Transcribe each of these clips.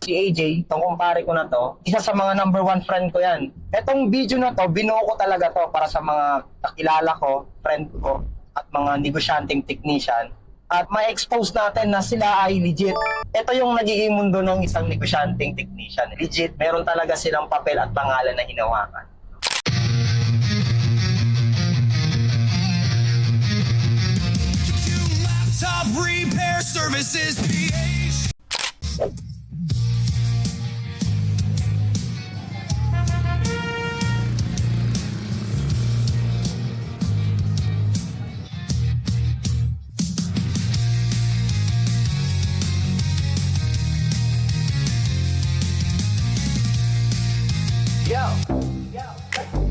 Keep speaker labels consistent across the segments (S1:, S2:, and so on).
S1: Si AJ, itong kumpare ko na to, isa sa mga number one friend ko yan. Etong video na to, binuo ko talaga to para sa mga kakilala ko, friend ko, at mga negosyanteng technician. At ma-expose natin na sila ay legit. Ito yung nagiging mundo ng isang negosyanteng technician. Legit, meron talaga silang papel at pangalan na hinawakan.
S2: Top Repair Services PH.
S3: Yo,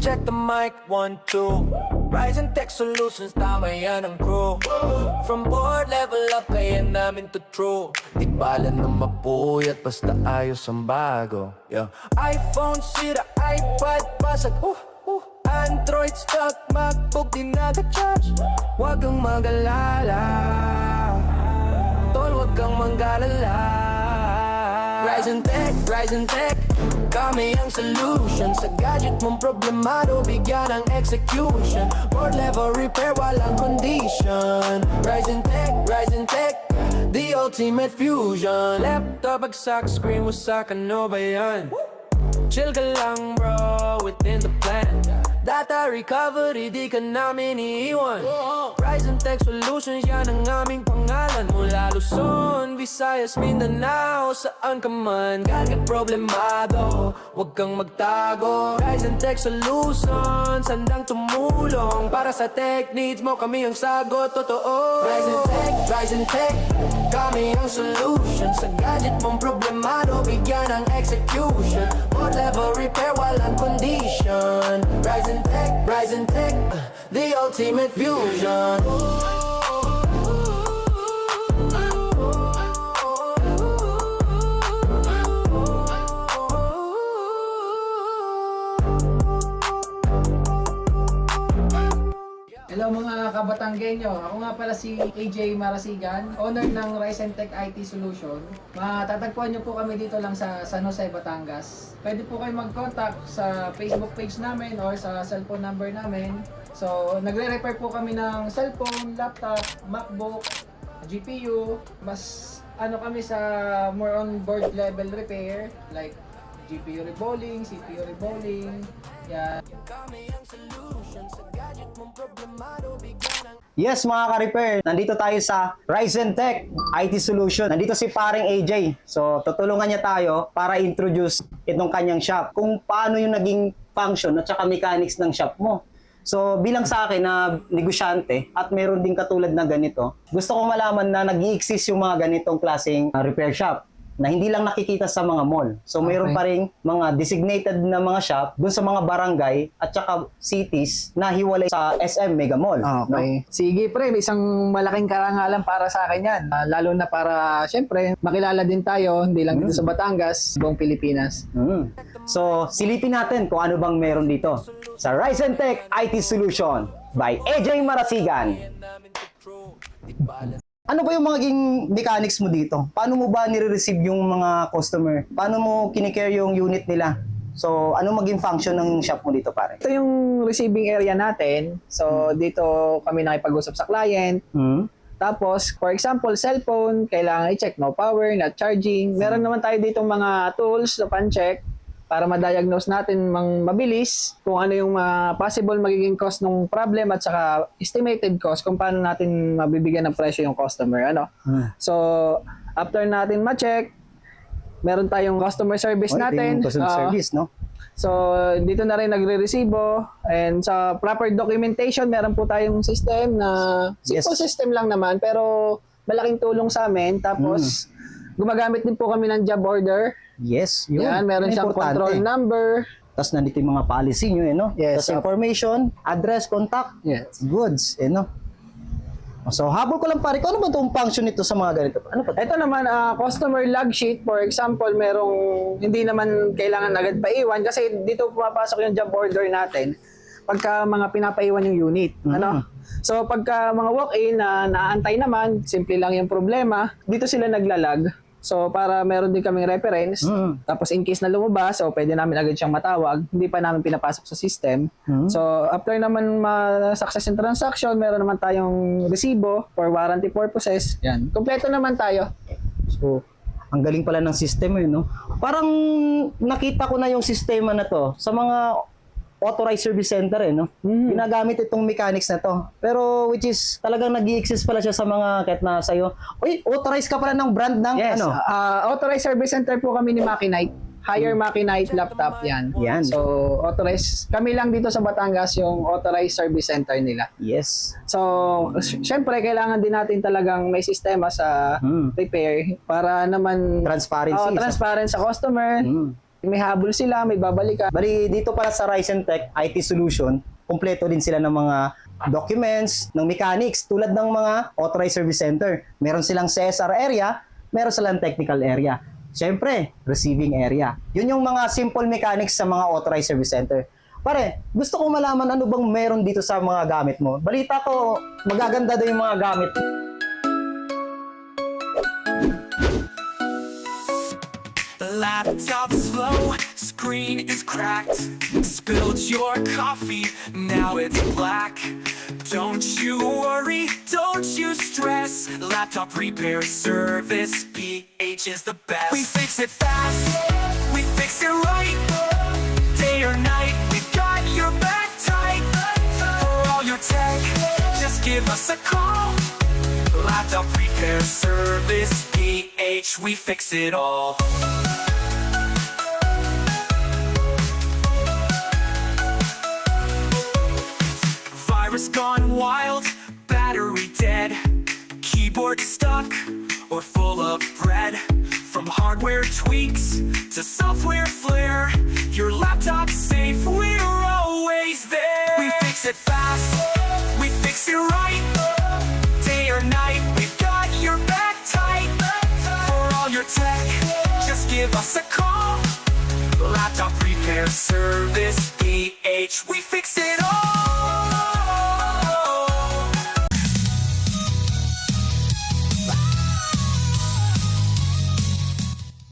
S3: check the mic, 1, 2. Rise and Tech Solutions, tama yan ang crew. From board level up, kaya namin to true. Di bala na mapuyat, basta ayos ang bago. Yo. iPhone, sira, iPad, basag. Android stock, MacBook, di naga-charge. Huwag kang mag-alala, tol, huwag kang mag-alala. Rise and Tech, kami ang solution. Sa gadget mong problemado, bigyan ng execution. Board level repair, walang condition. Rise and Tech, the ultimate fusion. Laptop, bagsak, screen, wasak, ano ba yan? Chill ka lang bro, within the plan. Data recovery, di ka namin iiwan. Rise and Tech Solutions, yan ang aming pangalan. Mula Luzon, Visayas, Mindanao, saan ka man kahit problemado, huwag kang magtago. Rise and Tech Solutions, handang tumulong. Para sa tech needs mo, kami ang sagot, totoo. Rise and Tech, kami ang solution. Sa gadget mong problemado, bigyan ng execution. Board level repair, walang condition. Rise and Tech, the ultimate fusion.
S4: Hello mga kabatanggenyo, ako nga pala si AJ Marasigan, owner ng Rise and Tech IT Solution. Matatagpuan nyo po kami dito lang sa San Jose, Batangas. Pwede po kayo mag-contact sa Facebook page namin or sa cellphone number namin. So, nagre-repair po kami ng cellphone, laptop, MacBook, GPU. Mas ano kami sa more on board level repair like GPU rebolling, CPU rebolling, yan.
S1: Yes mga ka-repair, nandito tayo sa Rise and Tech IT Solution. Nandito si paring AJ. So tutulungan niya tayo para introduce itong kanyang shop. Kung paano yung naging function at saka mechanics ng shop mo. So bilang sa akin na negosyante at meron din katulad na ganito, gusto kong malaman na nag-i-exist yung mga ganitong klaseng repair shop na hindi lang nakikita sa mga mall. So mayroon pa rin mga designated na mga shop dun sa mga barangay at saka cities na hiwalay sa SM Mega Mall.
S4: Okay.
S1: No?
S4: Sige pre, isang malaking karangalan para sa akin yan. Lalo na para, syempre, makilala din tayo, hindi lang dito sa Batangas, buong Pilipinas.
S1: So silipin natin kung ano bang meron dito sa Rise and Tech IT Solution by AJ Marasigan. Ano ba yung maging mechanics mo dito? Paano mo ba nire-receive yung mga customer? Paano mo kinikare yung unit nila? So, ano maging function ng shop mo dito, pare?
S4: Ito yung receiving area natin. So, dito kami nakipag-usap sa client. Tapos, for example, cellphone, kailangan i-check no power, not charging. Meron naman tayo dito mga tools na pan-check para ma-diagnose natin mabilis kung ano yung possible magiging cost ng problem at saka estimated cost kung paano natin mabibigyan ng presyo yung customer. So, after natin ma-check, meron tayong customer service natin.
S1: Customer service, no?
S4: So, dito na rin nagre-resibo. And sa proper documentation, meron po tayong system na simple system lang naman pero malaking tulong sa amin. Tapos, gumagamit din po kami ng job order.
S1: Yes, yun.
S4: Yan, meron siyang control number.
S1: Tapos nandito yung mga policy nyo, no?
S4: Yes.
S1: Tapos information, address, contact,
S4: Yes.
S1: goods, no? So, habol ko lang pare, kung ano ba itong function nito sa mga ganito? Ano ba?
S4: Ito naman, customer log sheet. For example, merong hindi naman kailangan agad paiwan kasi dito pumapasok yung job order natin pagka mga pinapaiwan yung unit. So, pagka mga walk-in na naantay naman, simple lang yung problema, dito sila naglalag. So, para meron din kaming reference. Tapos, in case na lumabas, so pwede namin agad siyang matawag. Hindi pa namin pinapasok sa system. So, after naman ma-success yung transaction, meron naman tayong resibo for warranty purposes. Yan. Kompleto naman tayo.
S1: So, ang galing pala ng sistema yun, no? Parang nakita ko na yung sistema na to sa mga authorized service center, no? Ginagamit itong mechanics na to. Pero which is talagang nag-i-exist pala siya sa mga kahit na sa'yo. Uy, authorized ka pala ng brand ng
S4: Yes.
S1: ano?
S4: Authorized service center po kami ni Makinite. Hire Makinite laptop yan.
S1: Yan.
S4: So, authorized. Kami lang dito sa Batangas yung authorized service center nila.
S1: Yes.
S4: So, syempre, kailangan din natin talagang may sistema sa repair para naman
S1: Transparency.
S4: transparent sa customer. May habol sila, may babalikan.
S1: Bali, dito pala sa Ryzen Tech IT Solution, kumpleto din sila ng mga documents, ng mechanics, tulad ng mga authorized service center. Meron silang CSR area, meron silang technical area. Siyempre, receiving area. Yun yung mga simple mechanics sa mga authorized service center. Pare, gusto ko malaman ano bang meron dito sa mga gamit mo. Balita ko, magaganda daw yung mga gamit.
S2: Laptop slow, screen is cracked. Spilled your coffee, now it's black. Don't you worry, don't you stress. Laptop repair service, PH is the best. We fix it fast, we fix it right. Day or night, we've got your back tight. For all your tech, just give us a call. Laptop repair service, PH, we fix it all. Virus gone wild, battery dead, keyboard stuck or full of bread. From hardware tweaks to software flare, your laptop's safe, we're always there. We fix it fast, we fix it right. Day or night, we've got your back tight. For all your tech, just give us a call. Laptop repair service, PH, we fix it